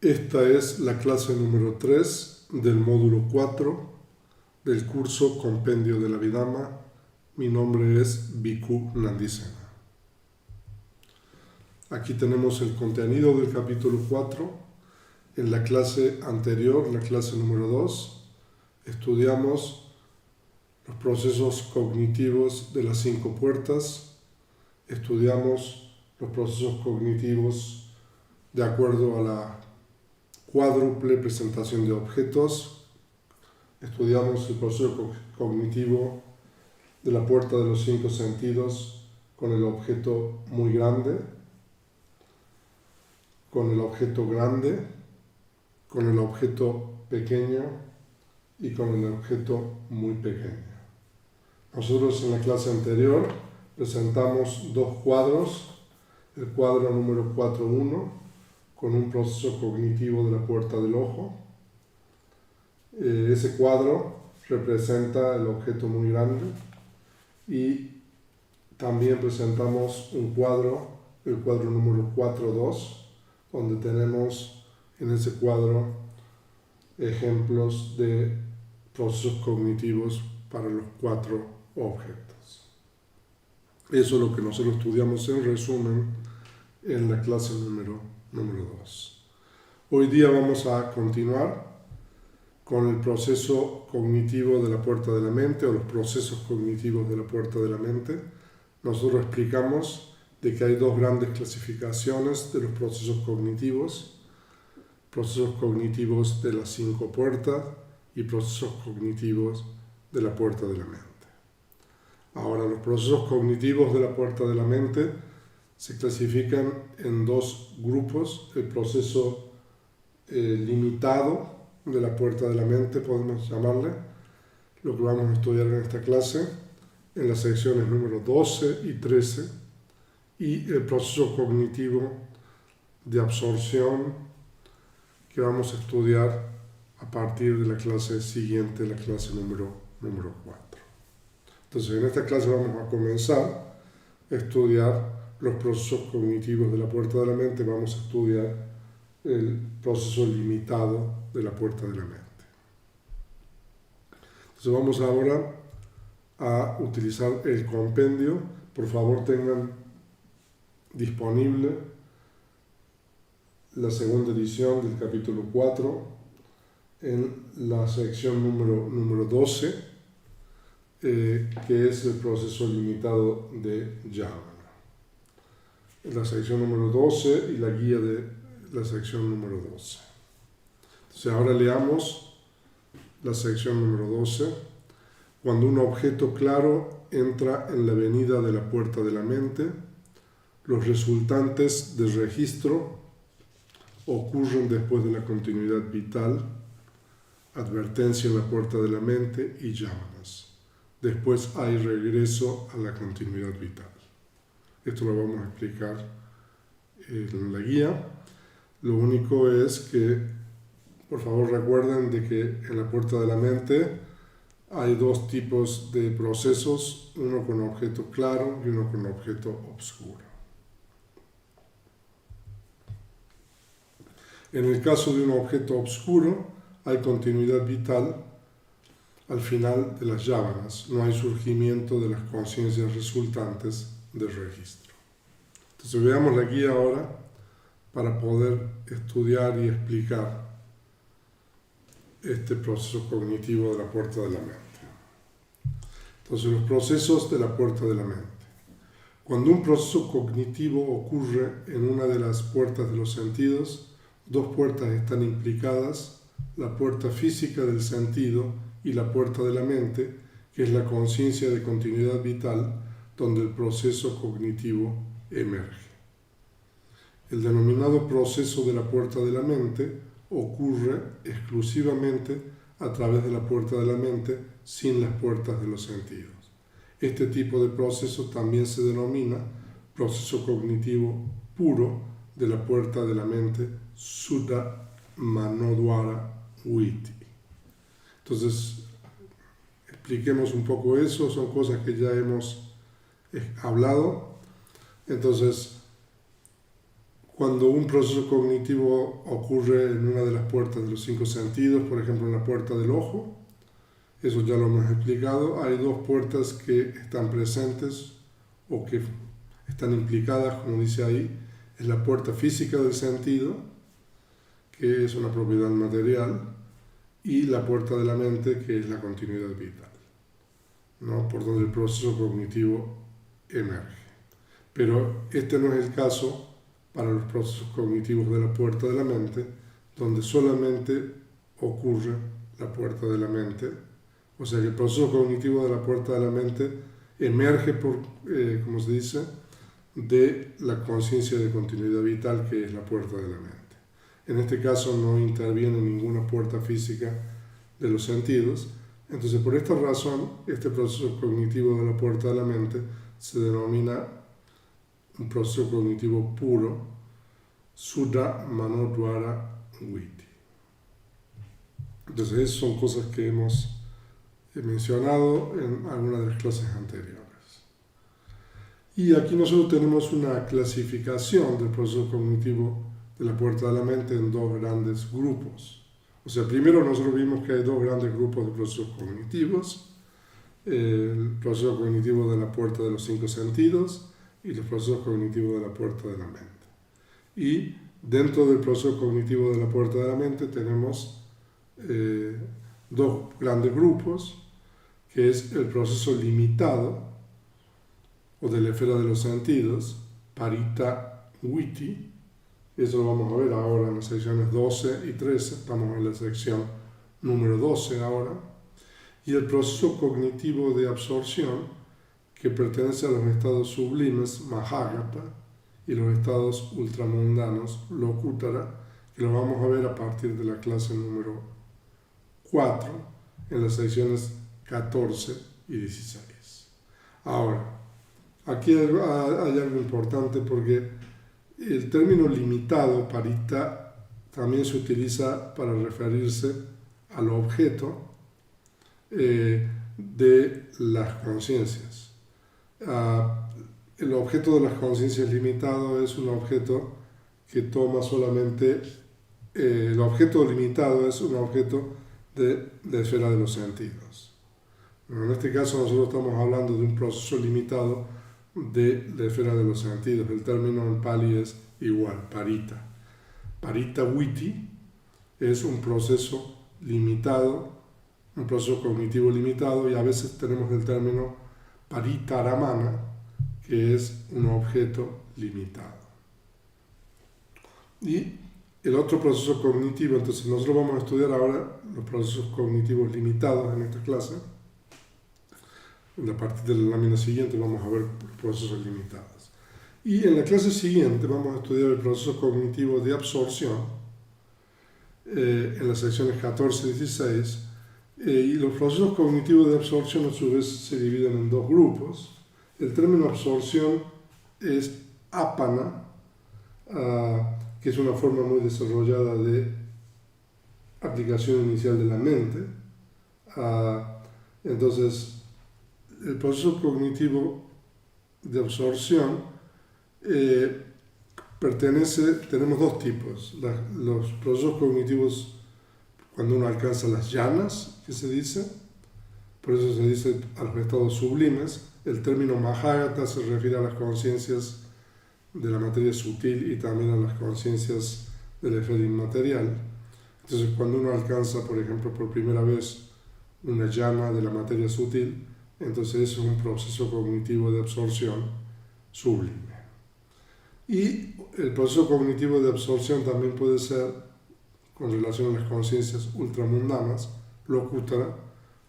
Esta es la clase número 3 del módulo 4 del curso Compendio de la Vidama. Mi nombre es Bhikkhu Nandisena. Aquí tenemos el contenido del capítulo 4. En la clase anterior, la clase número 2, estudiamos los procesos cognitivos de las 5 puertas. Estudiamos los procesos cognitivos de acuerdo a la cuádruple presentación de objetos. Estudiamos el proceso cognitivo de la puerta de los 5 sentidos con el objeto muy grande, con el objeto grande, con el objeto pequeño y con el objeto muy pequeño. Nosotros en la clase anterior presentamos 2 cuadros, el cuadro número 4.1 con un proceso cognitivo de la puerta del ojo. Ese cuadro representa el objeto muy grande y también presentamos un cuadro, el cuadro número 4.2, donde tenemos en ese cuadro ejemplos de procesos cognitivos para los 4 objetos. Eso es lo que nosotros estudiamos en resumen en la clase número 2. Hoy día vamos a continuar con el proceso cognitivo de la puerta de la mente o los procesos cognitivos de la puerta de la mente. Nosotros explicamos de que hay 2 grandes clasificaciones de los procesos cognitivos de las 5 puertas y procesos cognitivos de la puerta de la mente. Ahora, los procesos cognitivos de la puerta de la mente se clasifican en 2 grupos: el proceso limitado de la puerta de la mente, podemos llamarle, lo que vamos a estudiar en esta clase, en las secciones número 12 y 13, y el proceso cognitivo de absorción que vamos a estudiar a partir de la clase siguiente, la clase número 4. Entonces, en esta clase vamos a comenzar a estudiar los procesos cognitivos de la puerta de la mente. Vamos a estudiar el proceso limitado de la puerta de la mente. Entonces vamos ahora a utilizar el compendio. Por favor, tengan disponible la segunda edición del capítulo 4 en la sección número 12, que es el proceso limitado de Yavana. La sección número 12 y la guía de la sección número 12. Entonces ahora leamos la sección número 12. Cuando un objeto claro entra en la avenida de la puerta de la mente, los resultantes del registro ocurren después de la continuidad vital, advertencia en la puerta de la mente y yámanas. Después hay regreso a la continuidad vital. Esto lo vamos a explicar en la guía. Lo único es que, por favor, recuerden de que en la puerta de la mente hay 2 tipos de procesos, uno con objeto claro y uno con objeto oscuro. En el caso de un objeto oscuro, hay continuidad vital al final de las yávanas, no hay surgimiento de las conciencias resultantes del registro. Entonces veamos la guía ahora para poder estudiar y explicar este proceso cognitivo de la puerta de la mente. Entonces, los procesos de la puerta de la mente. Cuando un proceso cognitivo ocurre en una de las puertas de los sentidos, 2 puertas están implicadas: la puerta física del sentido y la puerta de la mente, que es la conciencia de continuidad vital donde el proceso cognitivo emerge. El denominado proceso de la puerta de la mente ocurre exclusivamente a través de la puerta de la mente, sin las puertas de los sentidos. Este tipo de proceso también se denomina proceso cognitivo puro de la puerta de la mente, Suddha Manodwara Vritti. Entonces, expliquemos un poco eso, son cosas que ya hemos hablado. Entonces, cuando un proceso cognitivo ocurre en una de las puertas de los 5 sentidos, por ejemplo en la puerta del ojo. Eso ya lo hemos explicado. Hay 2 puertas que están presentes o que están implicadas, como dice ahí. Es la puerta física del sentido, que es una propiedad material, y la puerta de la mente, que es la continuidad vital, ¿no? Por donde el proceso cognitivo emerge. Pero este no es el caso para los procesos cognitivos de la puerta de la mente, donde solamente ocurre la puerta de la mente. O sea que el proceso cognitivo de la puerta de la mente emerge por, como se dice, de la conciencia de continuidad vital, que es la puerta de la mente. En este caso no interviene ninguna puerta física de los sentidos. Entonces, por esta razón, este proceso cognitivo de la puerta de la mente se denomina un proceso cognitivo puro, Suddha Manodvara Vritti. Entonces, esas son cosas que hemos mencionado en algunas de las clases anteriores. Y aquí nosotros tenemos una clasificación del proceso cognitivo de la puerta de la mente en 2 grandes grupos. O sea, primero nosotros vimos que hay 2 grandes grupos de procesos cognitivos: el proceso cognitivo de la puerta de los 5 sentidos y los procesos cognitivos de la puerta de la mente. Y dentro del proceso cognitivo de la puerta de la mente tenemos 2 grandes grupos, que es el proceso limitado o de la esfera de los sentidos, Parita Vritti. Eso lo vamos a ver ahora en las secciones 12 y 13, estamos en la sección número 12 ahora. Y el proceso cognitivo de absorción, que pertenece a los estados sublimes, Mahāgata, y los estados ultramundanos, Lokuttara, que lo vamos a ver a partir de la clase número 4, en las secciones 14 y 16. Ahora, aquí hay algo importante, porque el término limitado, parita, también se utiliza para referirse al objeto de las conciencias. El objeto de las conciencias limitado es un objeto que toma solamente, el objeto limitado es un objeto de la esfera de los sentidos. En este caso nosotros estamos hablando de un proceso limitado de la esfera de los sentidos. El término en Pali es igual, parita. Parita Vritti es un proceso limitado, un proceso cognitivo limitado, y a veces tenemos el término paritaramana, que es un objeto limitado. Y el otro proceso cognitivo, entonces nosotros vamos a estudiar ahora los procesos cognitivos limitados en esta clase. A partir de la lámina siguiente vamos a ver los procesos limitados. Y en la clase siguiente vamos a estudiar el proceso cognitivo de absorción, en las secciones 14 y 16. Y los procesos cognitivos de absorción a su vez se dividen en 2 grupos. El término absorción es apana, que es una forma muy desarrollada de aplicación inicial de la mente. Entonces, el proceso cognitivo de absorción tenemos 2 tipos. Los procesos cognitivos cuando uno alcanza las llanas, que se dice, por eso se dice a los estados sublimes. El término Mahāgata se refiere a las conciencias de la materia sutil y también a las conciencias de la esfera inmaterial. Entonces, cuando uno alcanza, por ejemplo, por primera vez una llana de la materia sutil, entonces eso es un proceso cognitivo de absorción sublime. Y el proceso cognitivo de absorción también puede ser con relación a las conciencias ultramundanas, Lokuttara,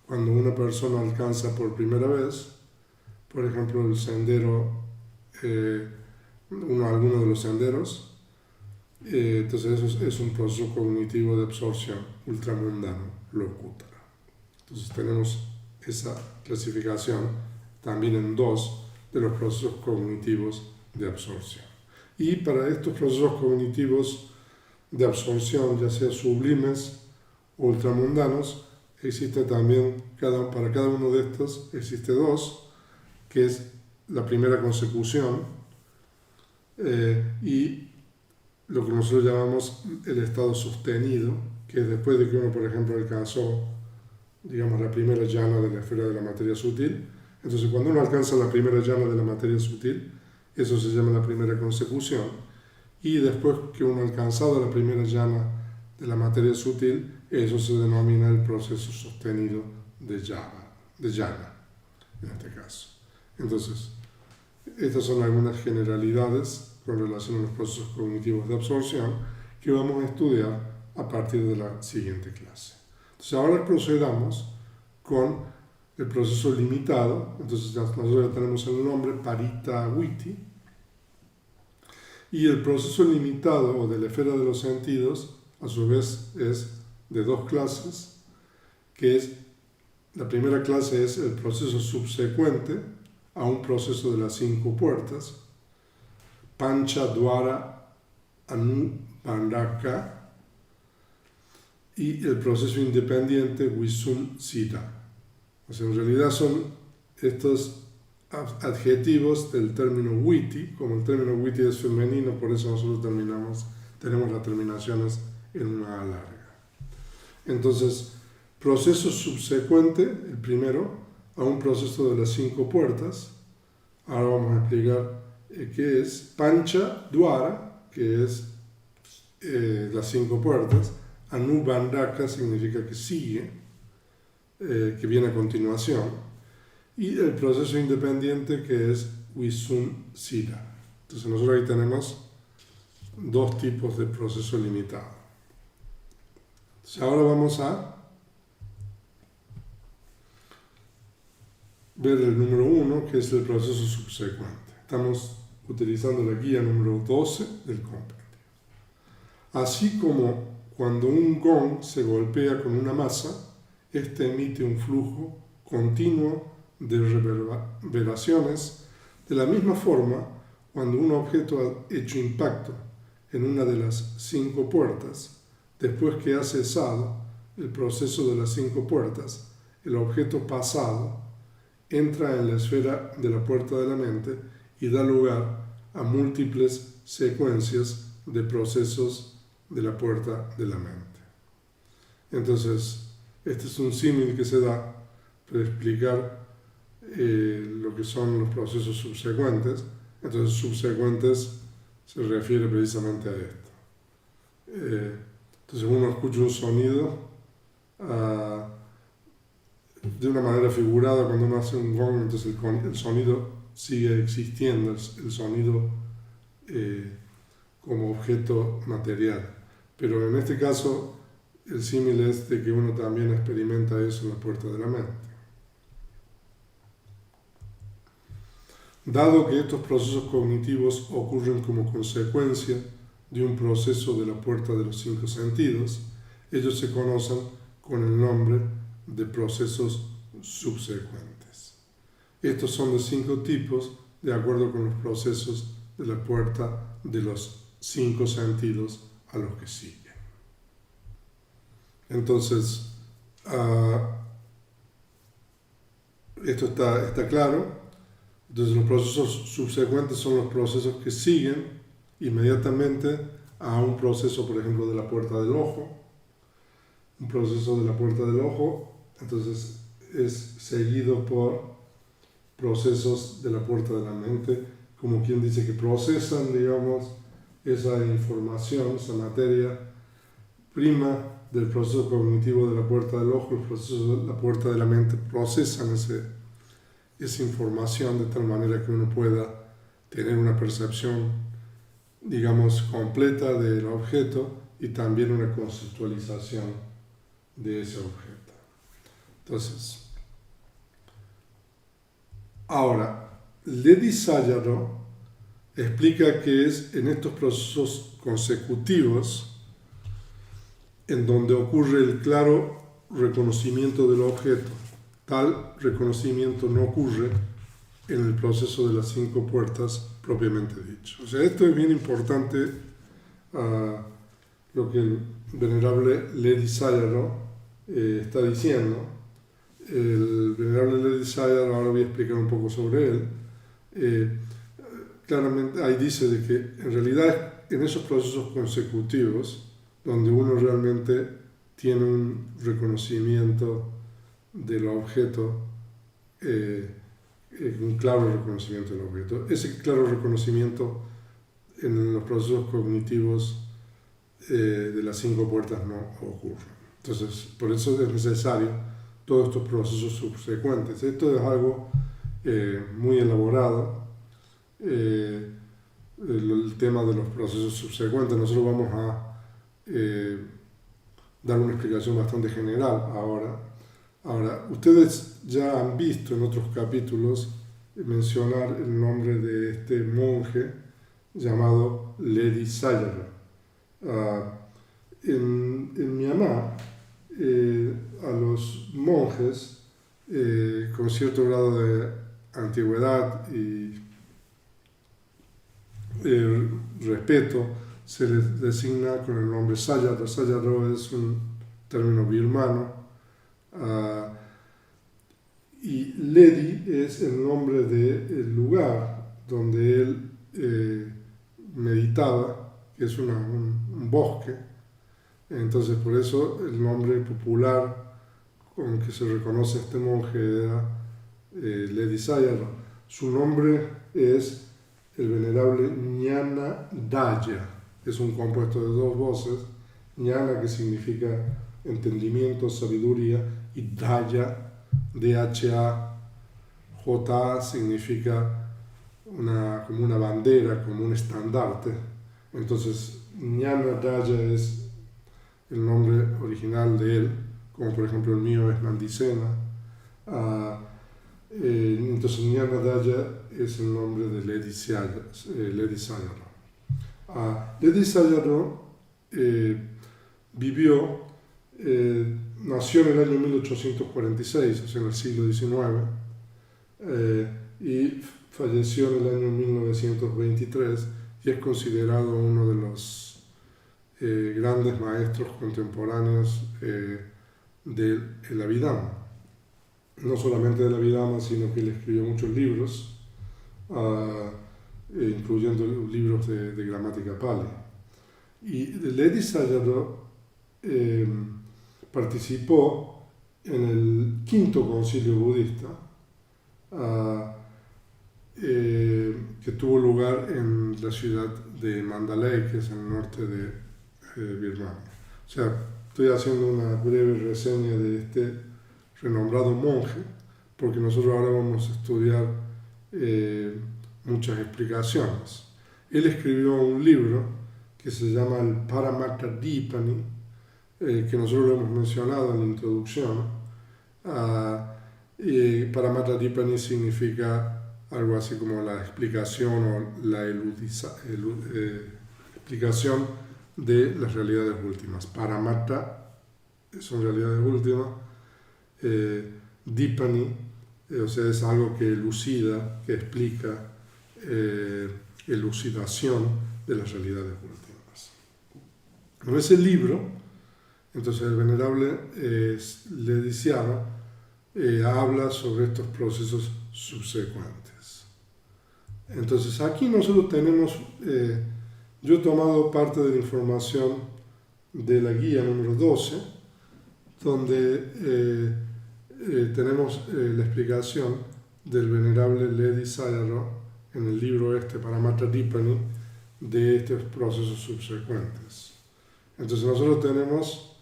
cuando una persona alcanza por primera vez, por ejemplo, el sendero, alguno de los senderos, entonces eso es un proceso cognitivo de absorción ultramundano, Lokuttara. Entonces tenemos esa clasificación también en 2 de los procesos cognitivos de absorción. Y para estos procesos cognitivos de absorción, ya sea sublimes o ultramundanos, existe también, para cada uno de estos, existe 2, que es la primera consecución, y lo que nosotros llamamos el estado sostenido, que es después de que uno, por ejemplo, alcanzó, digamos, la primera llana de la esfera de la materia sutil. Entonces, cuando uno alcanza la primera llana de la materia sutil, eso se llama la primera consecución. Y después que uno ha alcanzado la primera llana de la materia sutil, eso se denomina el proceso sostenido de llana, en este caso. Entonces, estas son algunas generalidades con relación a los procesos cognitivos de absorción que vamos a estudiar a partir de la siguiente clase. Entonces, ahora procedamos con el proceso limitado. Entonces, nosotros ya tenemos el nombre Parita Viti. Y el proceso limitado o de la esfera de los sentidos, a su vez, es de dos clases, que es, la primera clase es el proceso subsecuente a un proceso de las 5 puertas, Pancha Dwara Anubandaka, y el proceso independiente Visum Siddha. O sea, en realidad son estos adjetivos del término witi. Como el término witi es femenino, por eso nosotros tenemos las terminaciones en una A larga. Entonces, proceso subsecuente, el primero, a un proceso de las 5 puertas. Ahora vamos a explicar qué es Pancha Dwara, que es las 5 puertas. Anubandaka significa que sigue, que viene a continuación. Y el proceso independiente, que es Visum Siddha. Entonces nosotros ahí tenemos dos tipos de proceso limitado. Entonces ahora vamos a ver el número 1, que es el proceso subsecuente. Estamos utilizando la guía número 12 del compendio. Así como cuando un gong se golpea con una masa, este emite un flujo continuo de reverberaciones. De la misma forma, cuando un objeto ha hecho impacto en una de las 5 puertas, después que ha cesado el proceso de las 5 puertas, el objeto pasado entra en la esfera de la puerta de la mente y da lugar a múltiples secuencias de procesos de la puerta de la mente. Entonces, este es un símil que se da para explicar lo que son los procesos subsecuentes. Entonces, subsecuentes se refiere precisamente a esto. Entonces, uno escucha un sonido de una manera figurada. Cuando uno hace un gong, entonces el sonido sigue existiendo, el sonido como objeto material. Pero en este caso, el símil es de que uno también experimenta eso en la puerta de la mente. Dado que estos procesos cognitivos ocurren como consecuencia de un proceso de la puerta de los 5 sentidos, ellos se conocen con el nombre de procesos subsecuentes. Estos son de 5 tipos, de acuerdo con los procesos de la puerta de los 5 sentidos a los que siguen. Entonces, esto está claro. Entonces, los procesos subsecuentes son los procesos que siguen inmediatamente a un proceso, por ejemplo, de la puerta del ojo. Un proceso de la puerta del ojo, entonces, es seguido por procesos de la puerta de la mente, como quien dice que procesan, digamos, esa información, esa materia prima del proceso cognitivo de la puerta del ojo. Los procesos de la puerta de la mente procesan esa información de tal manera que uno pueda tener una percepción, digamos, completa del objeto y también una conceptualización de ese objeto. Entonces, ahora, Ledi Sayadaw explica que es en estos procesos consecutivos en donde ocurre el claro reconocimiento del objeto. Tal reconocimiento no ocurre en el proceso de las 5 puertas propiamente dicho. O sea, esto es bien importante, lo que el venerable Ledi Sayadaw está diciendo. El venerable Ledi Sayadaw, ahora voy a explicar un poco sobre él. Claramente ahí dice de que en realidad en esos procesos consecutivos donde uno realmente tiene un reconocimiento del objeto, un claro reconocimiento del objeto. Ese claro reconocimiento en los procesos cognitivos de las 5 puertas no ocurre. Entonces, por eso es necesario todos estos procesos subsecuentes. Esto es algo muy elaborado, el tema de los procesos subsecuentes. Nosotros vamos a dar una explicación bastante general ahora. Ahora, ustedes ya han visto en otros capítulos mencionar el nombre de este monje llamado Ledi Sayadaw. En Myanmar, a los monjes con cierto grado de antigüedad y respeto se les designa con el nombre Sayadaw. Sayadaw es un término birmano, y Ledi es el nombre del lugar donde él meditaba, que es un bosque. Entonces, por eso el nombre popular con que se reconoce a este monje era Ledi Sayadaw. Su nombre es el venerable Ñana Daya. Es un compuesto de 2 voces, Ñana, que significa entendimiento, sabiduría, y Daya, D-H-A-J-A, significa como una bandera, como un estandarte. Entonces, Ñana Daya es el nombre original de él, como por ejemplo el mío es Nandisena. Entonces, Ñana Daya es el nombre de Ledi Sayadaw. Ledi Sayadaw nació en el año 1846, o sea, en el siglo XIX, y falleció en el año 1923, y es considerado uno de los grandes maestros contemporáneos del Abhidhamma. No solamente del Abhidhamma, sino que él escribió muchos libros, incluyendo libros de gramática pali. Y Ledi Sayadaw participó en el 5º concilio budista, que tuvo lugar en la ciudad de Mandalay, que es en el norte de Birmania. O sea, estoy haciendo una breve reseña de este renombrado monje, porque nosotros ahora vamos a estudiar muchas explicaciones. Él escribió un libro que se llama el Paramatthadipani, que nosotros lo hemos mencionado en la introducción. Paramatthadipani significa algo así como la explicación o la explicación de las realidades últimas. Paramattha son realidades últimas. Dipani, o sea, es algo que elucida, que explica elucidación de las realidades últimas. En ese libro, entonces el venerable Ledi Sayadaw habla sobre estos procesos subsecuentes. Entonces aquí nosotros tenemos, yo he tomado parte de la información de la guía número 12, donde tenemos la explicación del venerable Ledi Sayadaw en el libro Paramatthadipani, de estos procesos subsecuentes. Entonces nosotros tenemos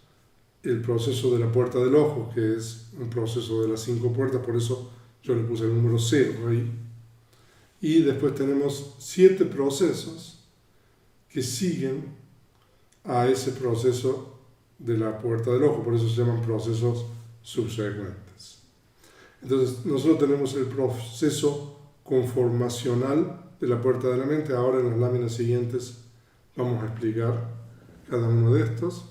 el proceso de la puerta del ojo, que es un proceso de las 5 puertas, por eso yo le puse el número 0 ahí. Y después tenemos 7 procesos que siguen a ese proceso de la puerta del ojo, por eso se llaman procesos subsecuentes. Entonces nosotros tenemos el proceso conformacional de la puerta de la mente. Ahora en las láminas siguientes vamos a explicar cada uno de estos.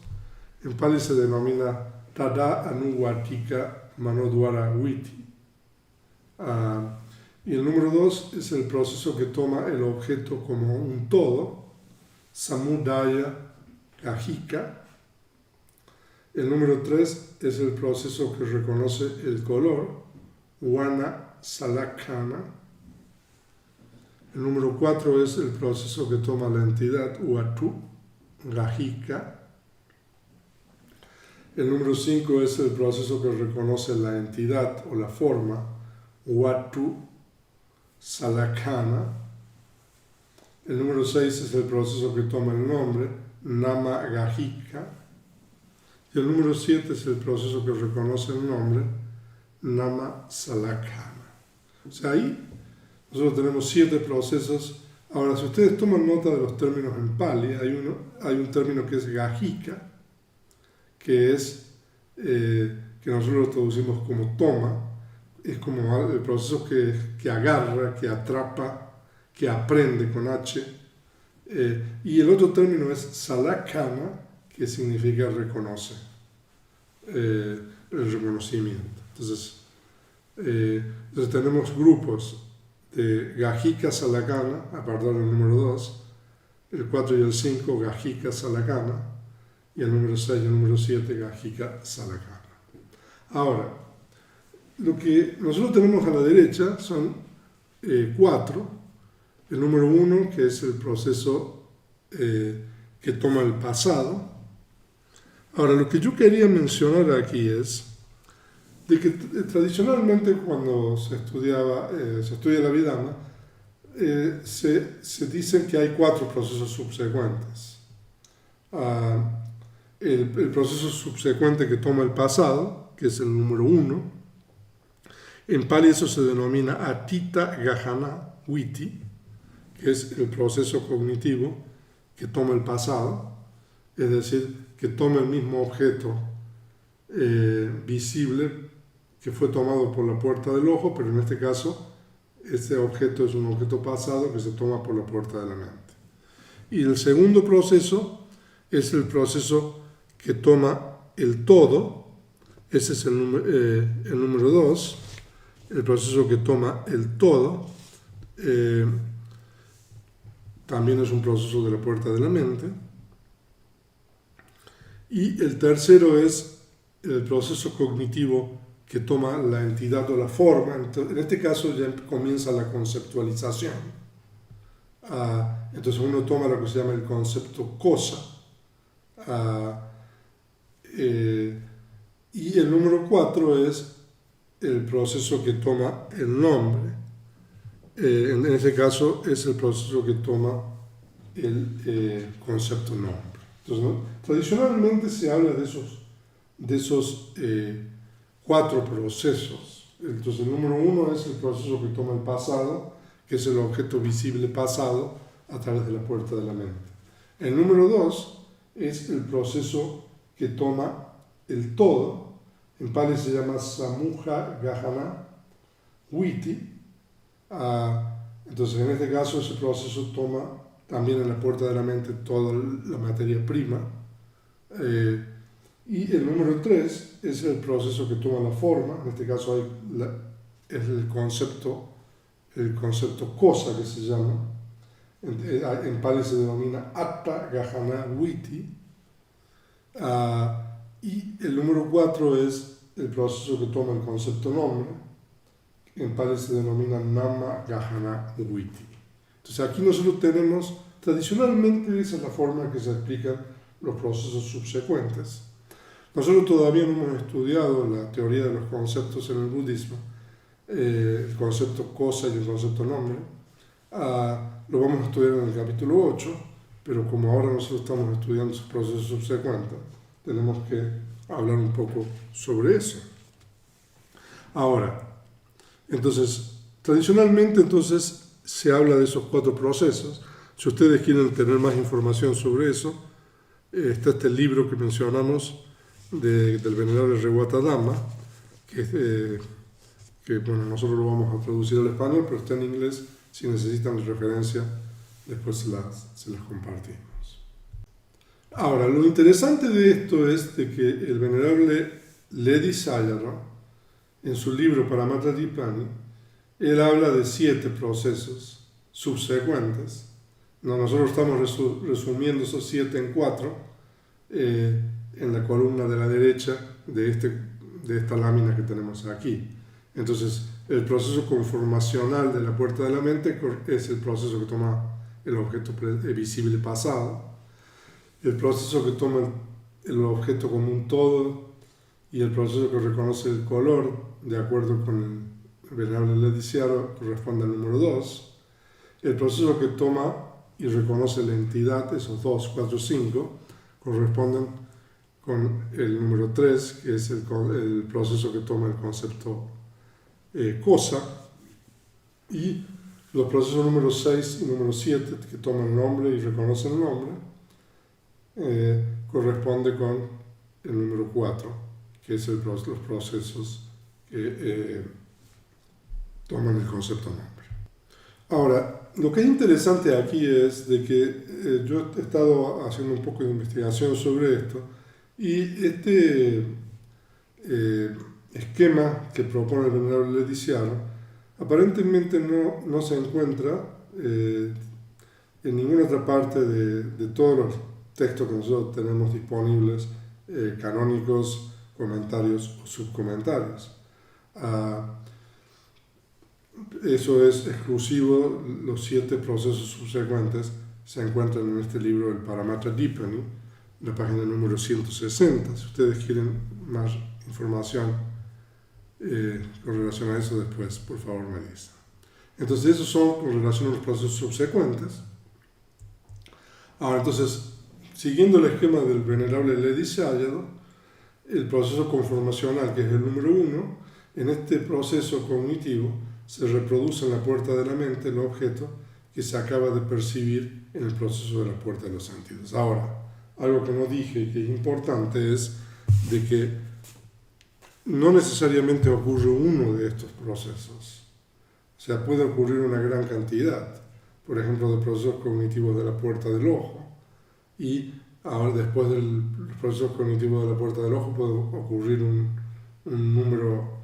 En Pali se denomina Tada Anuvartika Manodwara Viti. Y el número 2 es el proceso que toma el objeto como un todo, Samudaya Kahika. El número 3 es el proceso que reconoce el color, Wana Salakana. El número 4 es el proceso que toma la entidad Uatu, Gajika. El número 5 es el proceso que reconoce la entidad o la forma Uatu, Salakana. El número 6 es el proceso que toma el nombre Nama Gajika. Y el número 7 es el proceso que reconoce el nombre Nama Salakana. O sea, ahí nosotros tenemos 7 procesos. Ahora, si ustedes toman nota de los términos en Pali, hay un término que es Gajika, que es que nosotros lo traducimos como toma, es como el proceso que agarra, que atrapa, que aprende con H. Y el otro término es Salakana, que significa reconoce, el reconocimiento. Entonces tenemos grupos de Gajika Salakana, a partir del número 2, el 4 y el 5 Gajika Salakana, y el número 6 y el número 7 Gajika Salakana. Ahora, lo que nosotros tenemos a la derecha son 4. El número 1, que es el proceso que toma el pasado. Ahora, lo que yo quería mencionar aquí es de que tradicionalmente cuando se estudia la Abhidhamma, se dice que hay 4 procesos subsecuentes. El proceso subsecuente que toma el pasado, que es el número 1, en Pali eso se denomina Atita Gahana Viti, que es el proceso cognitivo que toma el pasado, es decir, que toma el mismo objeto visible que fue tomado por la puerta del ojo, pero en este caso este objeto es un objeto pasado que se toma por la puerta de la mente. Y el segundo proceso es el proceso que toma el todo, ese es el número 2, el proceso que toma el todo, también es un proceso de la puerta de la mente. Y el tercero es el proceso cognitivo que toma la entidad o la forma. En este caso ya comienza la conceptualización. Entonces uno toma lo que se llama el concepto cosa. Y el número 4 es el proceso que toma el nombre. En este caso es el proceso que toma el concepto nombre. Entonces, ¿no? Tradicionalmente se habla de esos 4 procesos. Entonces el número 1 es el proceso que toma el pasado, que es el objeto visible pasado a través de la puerta de la mente. El número 2 es el proceso que toma el todo. En Pali se llama Samuja Gahana Viti. Entonces en este caso ese proceso toma también en la puerta de la mente toda la materia prima. Y el número 3 es el proceso que toma la forma. En este caso es el concepto cosa que se llama. En Pali se denomina Atta Gahana Viti. Y el número 4 es el proceso que toma el concepto nombre. En Pali se denomina Nama Gahana Viti. Entonces aquí nosotros tenemos, tradicionalmente esa es la forma en que se explican los procesos subsecuentes. Nosotros todavía no hemos estudiado la teoría de los conceptos en el budismo, el concepto cosa y el concepto nombre. Lo vamos a estudiar en el capítulo 8, pero como ahora nosotros estamos estudiando esos procesos subsecuentes, tenemos que hablar un poco sobre eso. Ahora, entonces, tradicionalmente se habla de esos 4 procesos. Si ustedes quieren tener más información sobre eso, está este libro que mencionamos del venerable Rewata Dhamma, que bueno, nosotros lo vamos a traducir al español, pero está en inglés. Si necesitan referencia, después se las compartimos. Ahora, lo interesante de esto es de que el venerable Ledi Sayadaw, en su libro Paramatradipani, él habla de 7 procesos subsecuentes. Nosotros estamos resumiendo esos 7 en 4 en la columna de la derecha de esta lámina que tenemos aquí. Entonces, el proceso conformacional de la puerta de la mente es el proceso que toma el objeto visible pasado, el proceso que toma el objeto como un todo y el proceso que reconoce el color, de acuerdo con el venerable Leticiaro, corresponde al número 2, el proceso que toma y reconoce la entidad, esos 2, 4, 5, corresponden con el número 3, que es el proceso que toma el concepto cosa, y los procesos número 6 y número 7, que toman el nombre y reconocen el nombre, corresponde con el número 4, que es los procesos que toman el concepto nombre. Ahora, lo que es interesante aquí es de que yo he estado haciendo un poco de investigación sobre esto, y este esquema que propone el venerable Leticiaro aparentemente no se encuentra en ninguna otra parte de todos los textos que nosotros tenemos disponibles, canónicos, comentarios o subcomentarios. Eso es exclusivo, los 7 procesos subsecuentes se encuentran en este libro, el Paramatra Dipani, en la página número 160. Si ustedes quieren más información con relación a eso, después, por favor, me dicen. Entonces, esos son con relación a los procesos subsecuentes. Ahora, entonces, siguiendo el esquema del venerable Leticiaro, el proceso conformacional, que es el número 1, en este proceso cognitivo se reproduce en la puerta de la mente el objeto que se acaba de percibir en el proceso de la puerta de los sentidos. Ahora, algo que no dije y que es importante es de que no necesariamente ocurre uno de estos procesos. O sea, puede ocurrir una gran cantidad, por ejemplo, de procesos cognitivos de la puerta del ojo, y ahora después del proceso cognitivo de la puerta del ojo puede ocurrir un número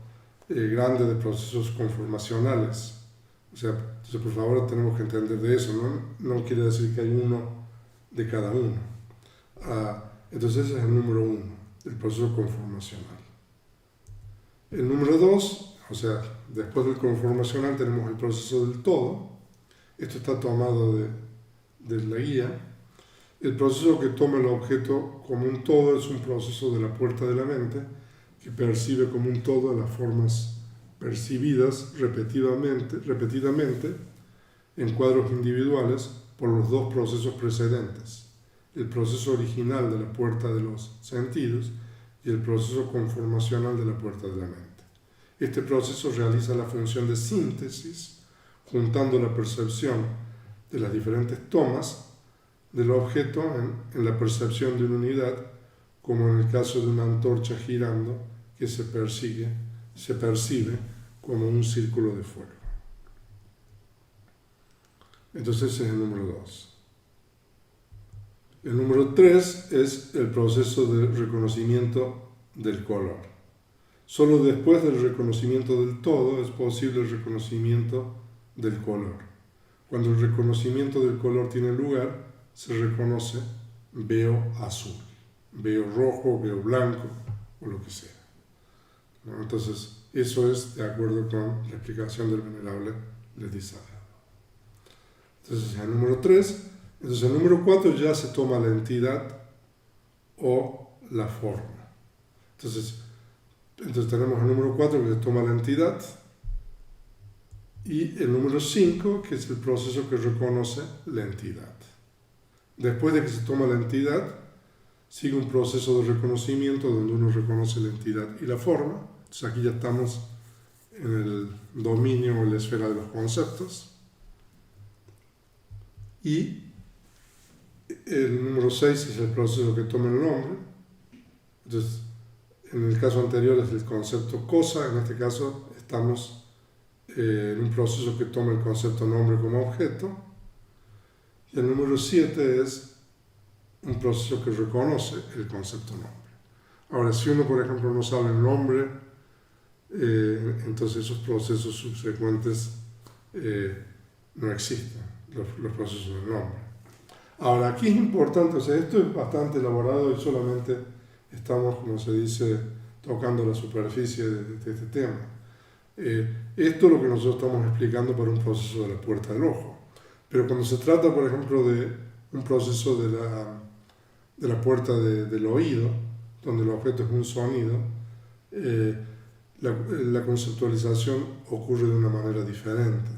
grande de procesos conformacionales. O sea, entonces por favor tenemos que entender de eso, no quiere decir que hay uno de cada uno. Entonces ese es el número 1, el proceso conformacional. El número 2, o sea, después del conformacional tenemos el proceso del todo. Esto está tomado de la guía. El proceso que toma el objeto como un todo es un proceso de la puerta de la mente que percibe como un todo las formas percibidas repetidamente en cuadros individuales por los 2 procesos precedentes, el proceso original de la puerta de los sentidos y el proceso conformacional de la puerta de la mente. Este proceso realiza la función de síntesis, juntando la percepción de las diferentes tomas del objeto en la percepción de una unidad, como en el caso de una antorcha girando que se percibe como un círculo de fuego. Entonces ese es el número 2. El número 3 es el proceso de reconocimiento del color. Solo después del reconocimiento del todo es posible el reconocimiento del color. Cuando el reconocimiento del color tiene lugar, se reconoce veo azul, veo rojo, veo blanco o lo que sea. ¿No? Entonces, eso es de acuerdo con la explicación del venerable Leticiaro. Entonces, el número 3. Entonces, el número 4 ya se toma la entidad o la forma. Entonces tenemos el número 4 que se toma la entidad y el número 5 que es el proceso que reconoce la entidad. Después de que se toma la entidad, sigue un proceso de reconocimiento donde uno reconoce la entidad y la forma. Entonces aquí ya estamos en el dominio o en la esfera de los conceptos. Y el número 6 es el proceso que toma el nombre. Entonces, en el caso anterior es el concepto cosa, en este caso estamos en un proceso que toma el concepto nombre como objeto. Y el número 7 es un proceso que reconoce el concepto nombre. Ahora, si uno, por ejemplo, no sabe el nombre, entonces esos procesos subsecuentes no existen, los procesos del nombre. Ahora, aquí es importante, o sea, esto es bastante elaborado y solamente estamos, como se dice, tocando la superficie de este tema. Esto es lo que nosotros estamos explicando para un proceso de la puerta del ojo. Pero cuando se trata, por ejemplo, de un proceso de la puerta del oído, donde el objeto es un sonido, la conceptualización ocurre de una manera diferente.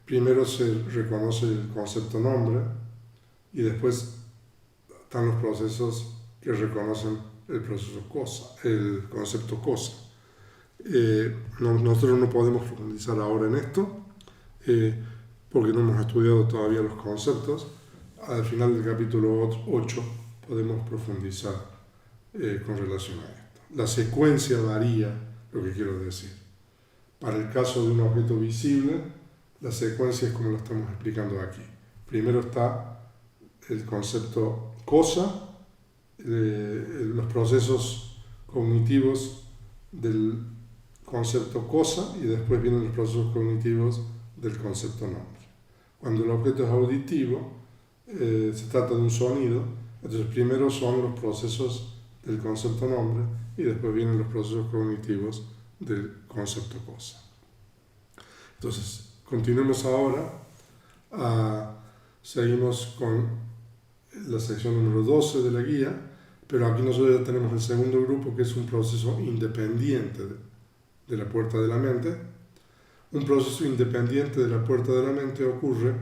Primero se reconoce el concepto nombre y después están los procesos que reconocen el concepto cosa. Nosotros no podemos profundizar ahora en esto porque no hemos estudiado todavía los conceptos. Al final del capítulo 8 podemos profundizar con relación a esto. La secuencia varía, lo que quiero decir. Para el caso de un objeto visible, la secuencia es como lo estamos explicando aquí. Primero está el concepto cosa, los procesos cognitivos del concepto cosa y después vienen los procesos cognitivos del concepto nombre. Cuando el objeto es auditivo, se trata de un sonido, entonces primero son los procesos del concepto nombre y después vienen los procesos cognitivos del concepto cosa. Entonces, continuemos ahora, seguimos con la sección número 12 de la guía, pero aquí nosotros ya tenemos el segundo grupo, que es un proceso independiente de la puerta de la mente. Un proceso independiente de la puerta de la mente ocurre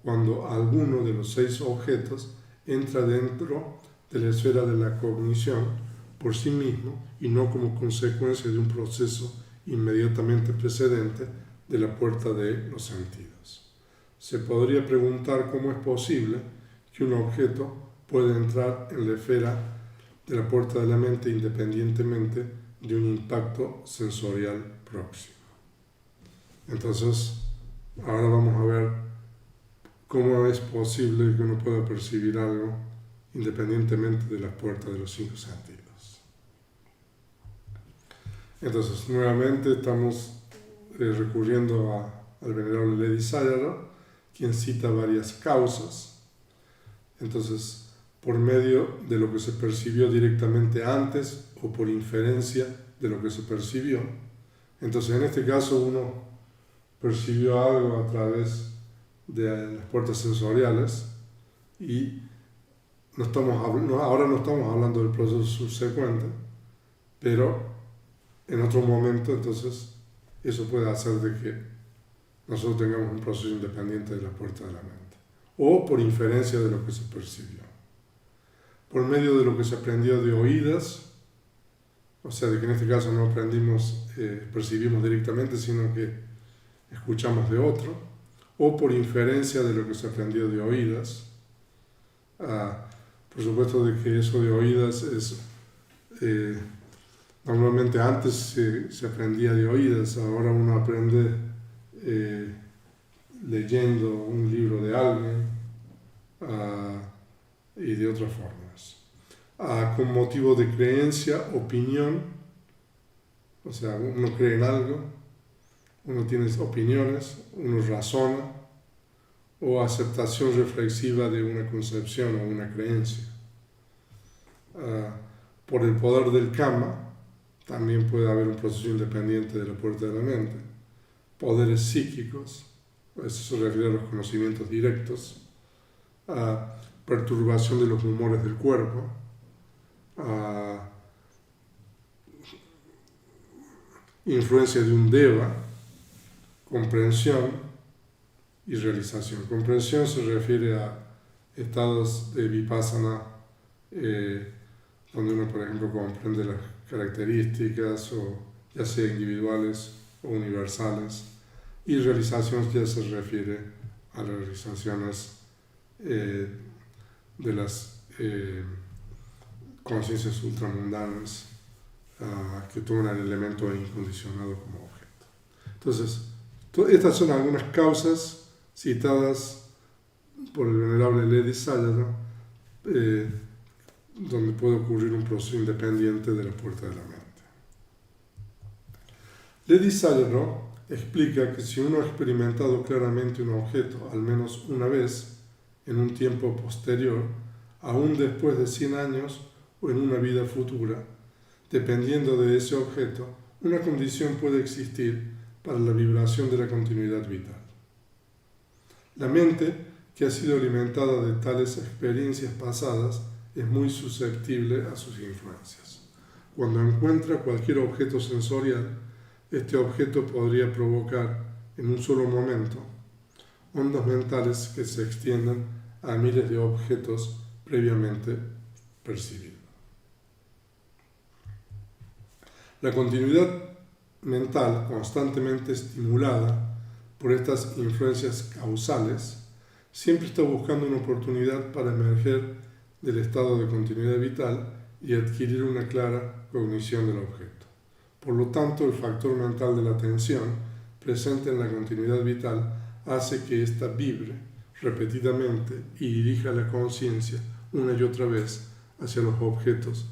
cuando alguno de los 6 objetos entra dentro de la esfera de la cognición por sí mismo y no como consecuencia de un proceso inmediatamente precedente de la puerta de los sentidos. Se podría preguntar cómo es posible que un objeto pueda entrar en la esfera de la puerta de la mente independientemente de un impacto sensorial próximo. Entonces, ahora vamos a ver cómo es posible que uno pueda percibir algo independientemente de las puertas de los 5 sentidos. Entonces, nuevamente estamos recurriendo al venerable Ledi Sayadaw, quien cita varias causas. Entonces, por medio de lo que se percibió directamente antes o por inferencia de lo que se percibió. Entonces, en este caso, uno percibió algo a través de las puertas sensoriales y ahora no estamos hablando del proceso subsecuente, pero en otro momento, entonces, eso puede hacer de que nosotros tengamos un proceso independiente de la puerta de la mente, o por inferencia de lo que se percibió. Por medio de lo que se aprendió de oídas, o sea, de que en este caso no percibimos directamente, sino que escuchamos de otro, o por inferencia de lo que se aprendió de oídas. Por supuesto de que eso de oídas es, normalmente antes se aprendía de oídas, ahora uno aprende leyendo un libro de alguien y de otras formas. Con motivo de creencia, opinión, o sea, uno cree en algo, uno tiene opiniones, uno razona, o aceptación reflexiva de una concepción o una creencia. Por el poder del Kama, también puede haber un proceso independiente de la puerta de la mente. Poderes psíquicos, eso se refiere a los conocimientos directos, perturbación de los humores del cuerpo, influencia de un deva, comprensión y realización. Comprensión se refiere a estados de vipassana donde uno, por ejemplo, comprende las características, o ya sea individuales o universales, y realización ya se refiere a las realizaciones de las conciencias ultramundanas que toman el elemento incondicionado como objeto. Entonces, estas son algunas causas citadas por el venerable Ledi Sayadaw, donde puede ocurrir un proceso independiente de la puerta de la mente. Ledi Sayadaw explica que si uno ha experimentado claramente un objeto al menos una vez en un tiempo posterior, aún después de 100 años o en una vida futura, dependiendo de ese objeto, una condición puede existir para la vibración de la continuidad vital. La mente, que ha sido alimentada de tales experiencias pasadas, es muy susceptible a sus influencias. Cuando encuentra cualquier objeto sensorial, este objeto podría provocar en un solo momento ondas mentales que se extiendan a miles de objetos previamente percibidos. La continuidad mental constantemente estimulada por estas influencias causales siempre está buscando una oportunidad para emerger del estado de continuidad vital y adquirir una clara cognición del objeto. Por lo tanto, el factor mental de la atención presente en la continuidad vital hace que ésta vibre repetidamente y dirija la conciencia una y otra vez hacia los objetos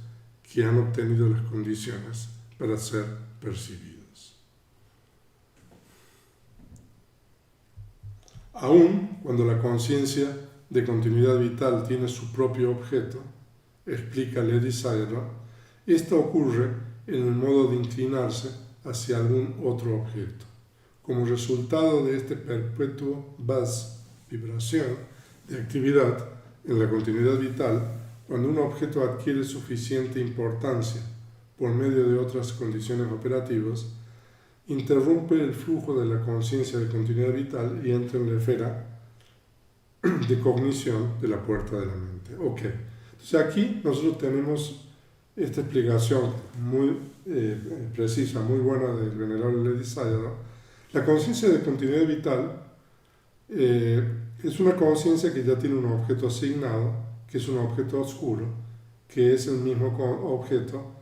que han obtenido las condiciones para ser percibidos. Aun cuando la conciencia de continuidad vital tiene su propio objeto, explica Ledi Sayadaw, esta ocurre en el modo de inclinarse hacia algún otro objeto. Como resultado de este perpetuo buzz, vibración, de actividad en la continuidad vital, cuando un objeto adquiere suficiente importancia por medio de otras condiciones operativas, interrumpe el flujo de la conciencia de continuidad vital y entra en la esfera de cognición de la puerta de la mente. Ok, entonces aquí nosotros tenemos esta explicación muy precisa, muy buena del venerable Ledi Sayadaw. La conciencia de continuidad vital es una conciencia que ya tiene un objeto asignado, que es un objeto oscuro, que es el mismo objeto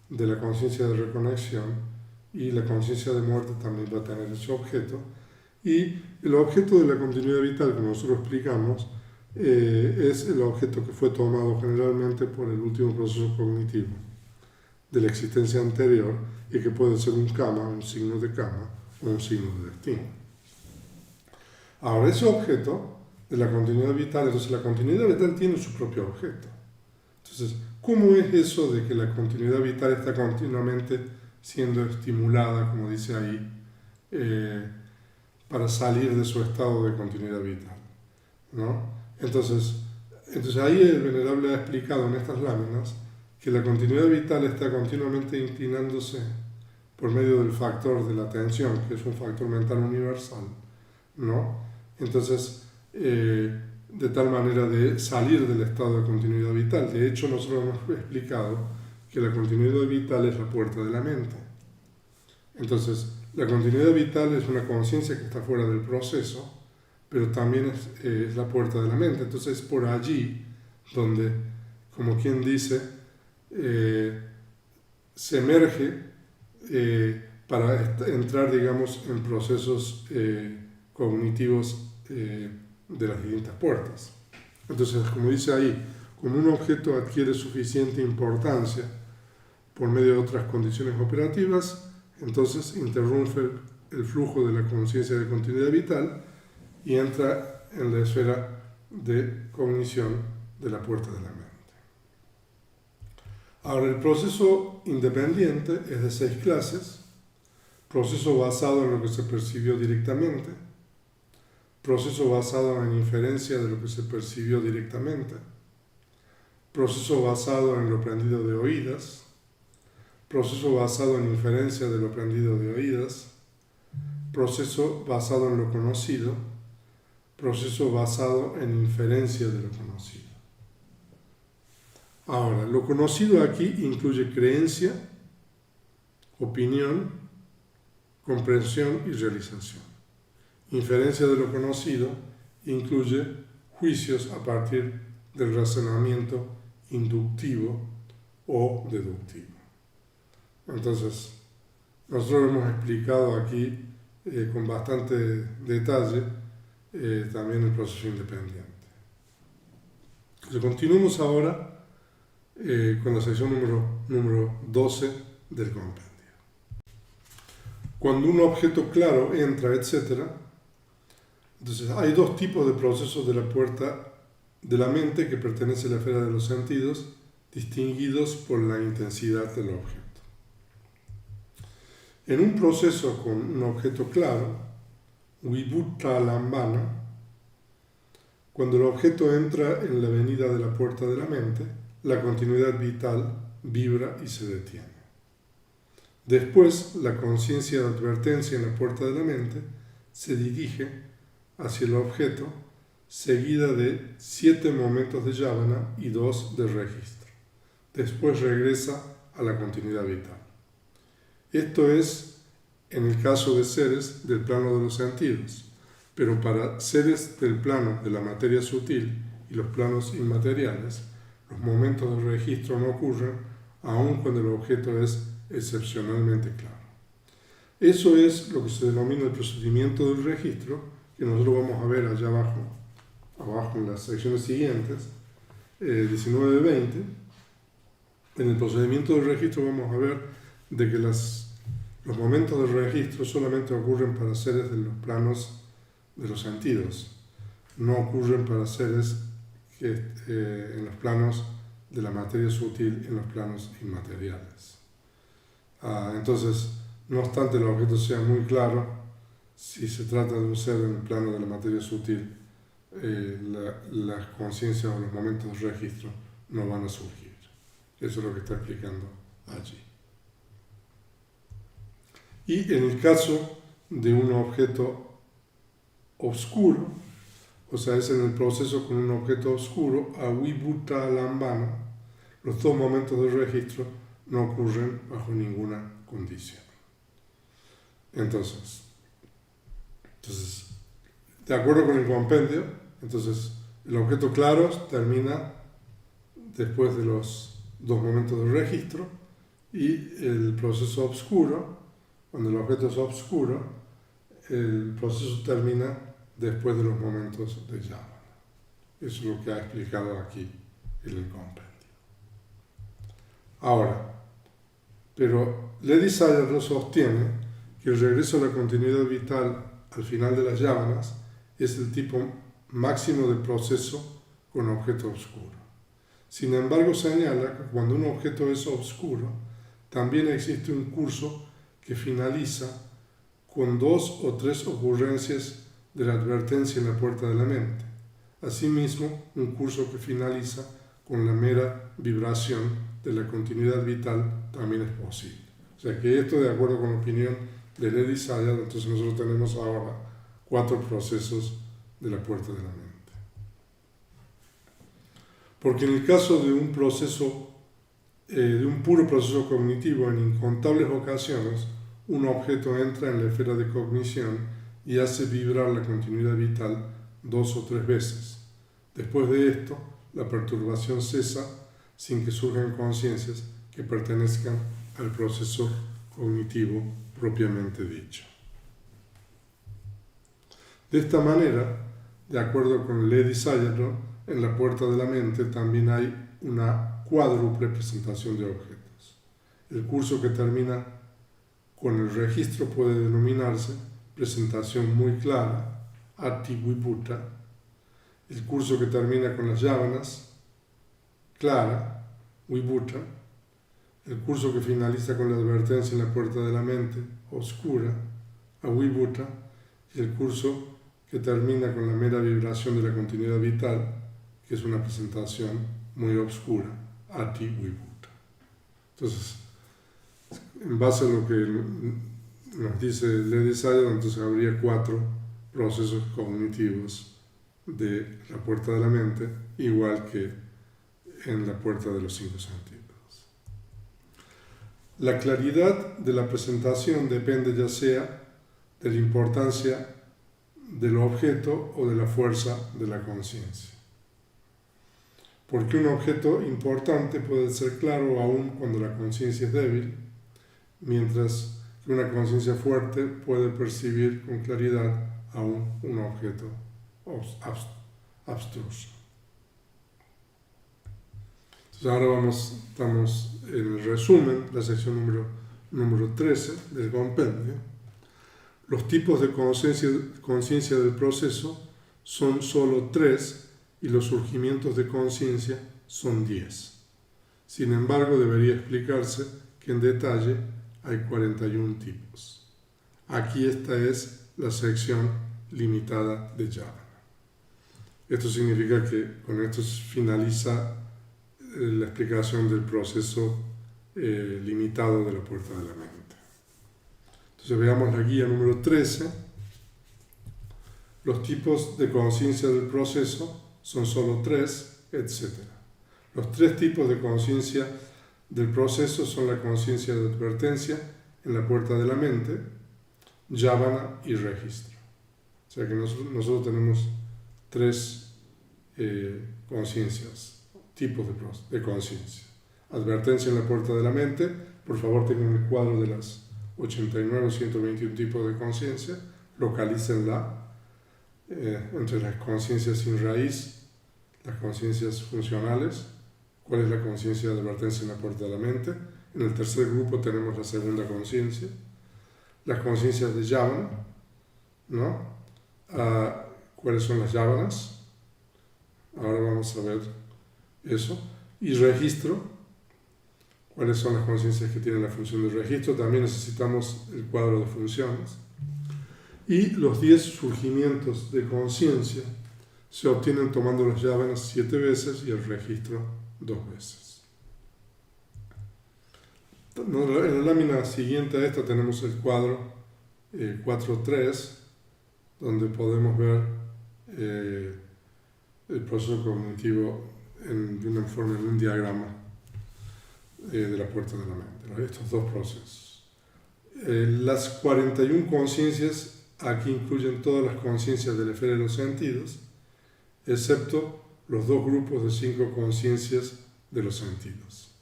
de la conciencia de reconexión, y la conciencia de muerte también va a tener ese objeto. Y el objeto de la continuidad vital, como nosotros explicamos, es el objeto que fue tomado generalmente por el último proceso cognitivo de la existencia anterior y que puede ser un karma, un signo de karma o un signo de destino. Ahora, ese objeto de la continuidad vital, entonces la continuidad vital tiene su propio objeto. Entonces, ¿cómo es eso de que la continuidad vital está continuamente siendo estimulada, como dice ahí, para salir de su estado de continuidad vital, ¿no? Entonces ahí el venerable ha explicado en estas láminas que la continuidad vital está continuamente inclinándose por medio del factor de la atención, que es un factor mental universal, ¿no? Entonces, de tal manera de salir del estado de continuidad vital. De hecho, nosotros hemos explicado que la continuidad vital es la puerta de la mente. Entonces, la continuidad vital es una conciencia que está fuera del proceso, pero también es la puerta de la mente. Entonces, es por allí donde, como quien dice, se emerge para entrar, digamos, en procesos cognitivos de las distintas puertas. Entonces, como dice ahí, como un objeto adquiere suficiente importancia por medio de otras condiciones operativas, entonces interrumpe el flujo de la conciencia de continuidad vital y entra en la esfera de cognición de la puerta de la mente. Ahora, el proceso independiente es de 6 clases: proceso basado en lo que se percibió directamente, proceso basado en inferencia de lo que se percibió directamente, proceso basado en lo aprendido de oídas, proceso basado en inferencia de lo aprendido de oídas, proceso basado en lo conocido, proceso basado en inferencia de lo conocido. Ahora, lo conocido aquí incluye creencia, opinión, comprensión y realización. Inferencia de lo conocido incluye juicios a partir del razonamiento inductivo o deductivo. Entonces, nosotros hemos explicado aquí con bastante detalle también el proceso independiente. Entonces, continuamos ahora con la sección número 12 del compendio. Cuando un objeto claro entra, etc., entonces hay 2 tipos de procesos de la puerta de la mente que pertenece a la esfera de los sentidos, distinguidos por la intensidad del objeto. En un proceso con un objeto claro, Vibhuta Lambana, cuando el objeto entra en la avenida de la puerta de la mente, la continuidad vital vibra y se detiene. Después, la conciencia de advertencia en la puerta de la mente se dirige hacia el objeto, seguida de 7 momentos de yavana y 2 de registro. Después regresa a la continuidad vital. Esto es en el caso de seres del plano de los sentidos, pero para seres del plano de la materia sutil y los planos inmateriales, los momentos de registro no ocurren aun cuando el objeto es excepcionalmente claro. Eso es lo que se denomina el procedimiento del registro, que nosotros vamos a ver allá abajo en las secciones siguientes, 19 de 20. En el procedimiento del registro vamos a ver de que los momentos de registro solamente ocurren para seres de los planos de los sentidos, no ocurren para seres que, en los planos de la materia sutil, en los planos inmateriales. Entonces, no obstante el objeto sea muy claro, si se trata de un ser en el plano de la materia sutil, las conciencias o los momentos de registro no van a surgir. Eso es lo que está explicando allí. Y en el caso de un objeto oscuro, o sea, es en el proceso con un objeto oscuro, Vibhuta Lambana, los 2 momentos de registro no ocurren bajo ninguna condición. Entonces, de acuerdo con el compendio, entonces el objeto claro termina después de los 2 momentos de registro, y el proceso oscuro, cuando el objeto es oscuro, el proceso termina después de los momentos de yavana. Eso es lo que ha explicado aquí en el compendio. Ahora, pero Ledi Sayadaw sostiene que el regreso a la continuidad vital al final de las yavanas es el tipo máximo del proceso con objeto oscuro. Sin embargo, señala que cuando un objeto es oscuro, también existe un curso que finaliza con 2 o 3 ocurrencias de la advertencia en la puerta de la mente. Asimismo, un curso que finaliza con la mera vibración de la continuidad vital también es posible. O sea que esto, de acuerdo con la opinión de Ledi Sayadaw, entonces nosotros tenemos ahora 4 procesos de la puerta de la mente. Porque en el caso de un proceso, de un puro proceso cognitivo, en incontables ocasiones, un objeto entra en la esfera de cognición y hace vibrar la continuidad vital 2 o 3 veces. Después de esto, la perturbación cesa sin que surjan conciencias que pertenezcan al proceso cognitivo propiamente dicho. De esta manera, de acuerdo con Ledi Sayadaw, en la puerta de la mente también hay una cuádruple presentación de objetos. El curso que termina con el registro puede denominarse presentación muy clara, Ati Vibhuta. El curso que termina con las yavanas, clara, Vibhuta. El curso que finaliza con la advertencia en la puerta de la mente, oscura, Avibhuta. Y el curso que termina con la mera vibración de la continuidad vital, que es una presentación muy oscura, Ati Vibhuta. Entonces, en base a lo que nos dice Ledi Sayadaw, entonces habría 4 procesos cognitivos de la puerta de la mente, igual que en la puerta de los 5 sentidos. La claridad de la presentación depende ya sea de la importancia del objeto o de la fuerza de la conciencia. Porque un objeto importante puede ser claro aún cuando la conciencia es débil, mientras que una conciencia fuerte puede percibir con claridad aún un objeto abstruso. Entonces ahora estamos en el resumen, la sección número 13 del compendio. Los tipos de conciencia del proceso son solo 3 y los surgimientos de conciencia son 10. Sin embargo, debería explicarse que en detalle hay 41 tipos. Aquí esta es la sección limitada de Java. Esto significa que con esto finaliza la explicación del proceso limitado de la puerta de la mente. Entonces veamos la guía número 13. Los tipos de conciencia del proceso son solo 3, etc. Los 3 tipos de conciencia del proceso son la conciencia de advertencia en la puerta de la mente, yávana y registro. O sea que nosotros tenemos 3 conciencias, tipos de conciencia. Advertencia en la puerta de la mente, por favor tengan el cuadro de las 89 o 121 tipos de conciencia, localícenla entre las conciencias sin raíz, las conciencias funcionales, cuál es la conciencia de advertencia en la puerta de la mente. En el tercer grupo tenemos la segunda conciencia, las conciencias de yávana, ¿no? ¿Cuáles son las yávanas? Ahora vamos a ver eso. Y registro, cuáles son las conciencias que tienen la función de registro. También necesitamos el cuadro de funciones. Y los 10 surgimientos de conciencia se obtienen tomando las yávanas 7 veces y el registro 2 veces. En la lámina siguiente a esta tenemos el cuadro 4.3, donde podemos ver el proceso cognitivo de una forma, en un diagrama de la puerta de la mente, estos 2 procesos. Las 41 conciencias aquí incluyen todas las conciencias de la esfera de los sentidos, excepto los 2 grupos de 5 conciencias de los sentidos.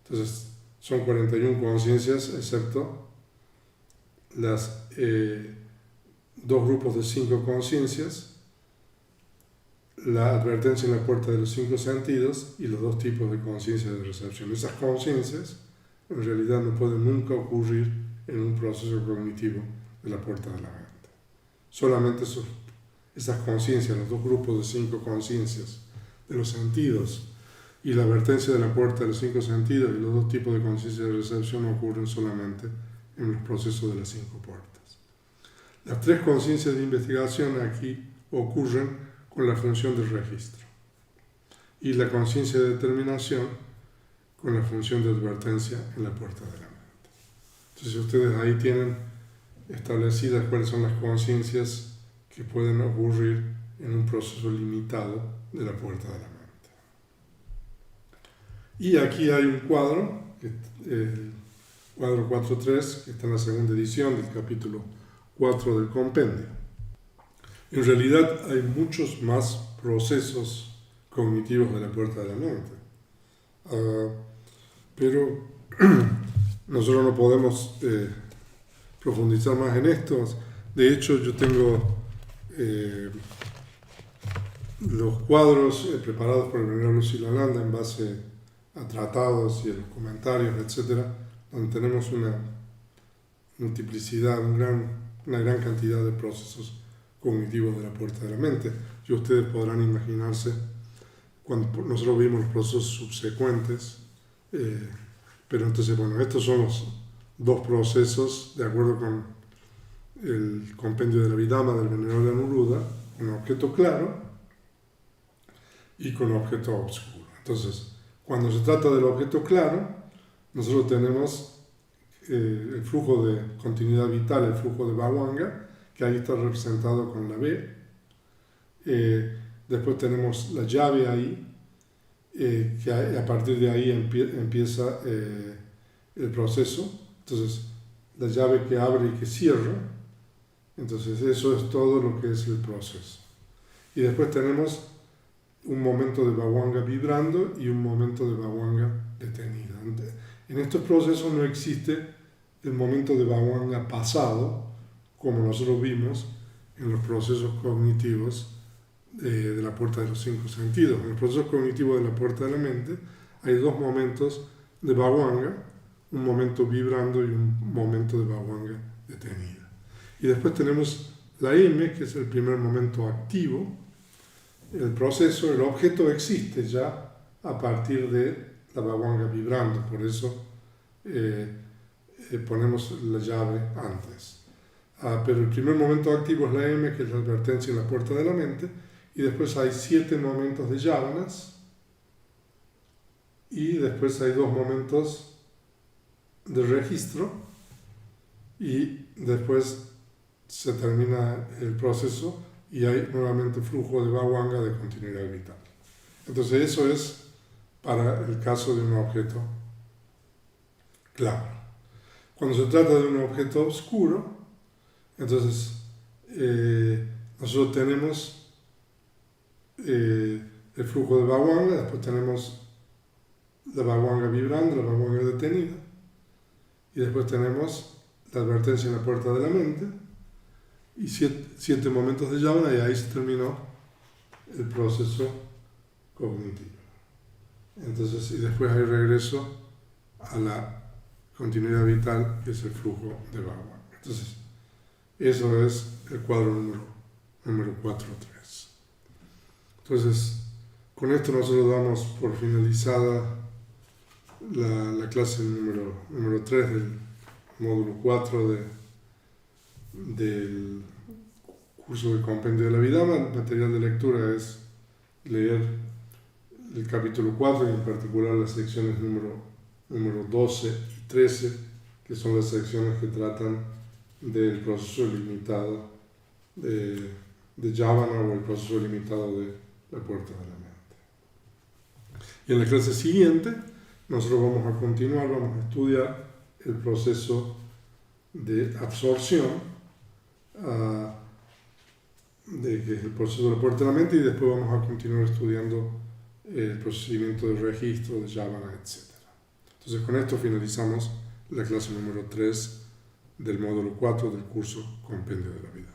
Entonces, son 41 conciencias, excepto las 2 grupos de 5 conciencias, la advertencia en la puerta de los 5 sentidos y los 2 tipos de conciencia de recepción. Esas conciencias en realidad no pueden nunca ocurrir en un proceso cognitivo de la puerta de la mente. Solamente esas conciencias, los 2 grupos de 5 conciencias de los sentidos y la advertencia de la puerta de los 5 sentidos y los 2 tipos de conciencia de recepción ocurren solamente en los procesos de las 5 puertas. Las 3 conciencias de investigación aquí ocurren con la función del registro y la conciencia de determinación con la función de advertencia en la puerta de la mente. Entonces ustedes ahí tienen establecidas cuáles son las conciencias que pueden ocurrir en un proceso limitado de la puerta de la mente. Y aquí hay un cuadro, el cuadro 4.3, que está en la segunda edición del capítulo 4 del compendio. En realidad hay muchos más procesos cognitivos de la puerta de la mente, pero nosotros no podemos profundizar más en esto. De hecho, yo tengo los cuadros preparados por el venerable Lucilananda en base a tratados y a los comentarios, etc., donde tenemos una multiplicidad, una gran cantidad de procesos cognitivos de la puerta de la mente. Y ustedes podrán imaginarse, cuando nosotros vimos los procesos subsecuentes, pero entonces, bueno, estos son los 2 procesos, de acuerdo con el compendio de la Vidama del venerable Anuruddha, con objeto claro y con objeto oscuro. Entonces, cuando se trata del objeto claro, nosotros tenemos el flujo de continuidad vital, el flujo de Bhavanga, que ahí está representado con la B. Después tenemos la llave ahí, que a partir de ahí empieza el proceso. Entonces, la llave que abre y que cierra. Entonces, eso es todo lo que es el proceso. Y después tenemos un momento de Bhavanga vibrando y un momento de Bhavanga detenida. En estos procesos no existe el momento de Bhavanga pasado, como nosotros vimos en los procesos cognitivos de la puerta de los 5 sentidos. En los procesos cognitivos de la puerta de la mente hay 2 momentos de Bhavanga, un momento vibrando y un momento de Bhavanga detenida. Y después tenemos la M, que es el primer momento activo. El proceso, el objeto existe ya a partir de la Bhavanga vibrando, por eso ponemos la llave antes. Pero el primer momento activo es la M, que es la advertencia en la puerta de la mente, y después hay 7 momentos de yávanas, y después hay 2 momentos de registro, y después se termina el proceso y hay nuevamente flujo de bhavanga de continuidad vital. Entonces eso es para el caso de un objeto claro. Cuando se trata de un objeto oscuro, entonces nosotros tenemos el flujo de bhavanga, después tenemos la bhavanga vibrando, la bhavanga detenida, y después tenemos la advertencia en la puerta de la mente, y 7 momentos de yavana, y ahí se terminó el proceso cognitivo. Entonces, y después hay regreso a la continuidad vital, que es el flujo de bhavana. Entonces, eso es el cuadro número 4.3. Entonces, con esto nosotros damos por finalizada la clase número 3 del módulo 4 del curso de compendio de la Abhidhamma. El material de lectura es leer el capítulo 4 y en particular las secciones número 12 y 13, que son las secciones que tratan del proceso limitado de yavana o el proceso limitado de la puerta de la mente. Y en la clase siguiente nosotros vamos a continuar, vamos a estudiar el proceso de absorción, que es el proceso de la puerta de la mente, y después vamos a continuar estudiando el procedimiento de registro, de yavana, etc. Entonces con esto finalizamos la clase número 3 del módulo 4 del curso Compendio de la Vida.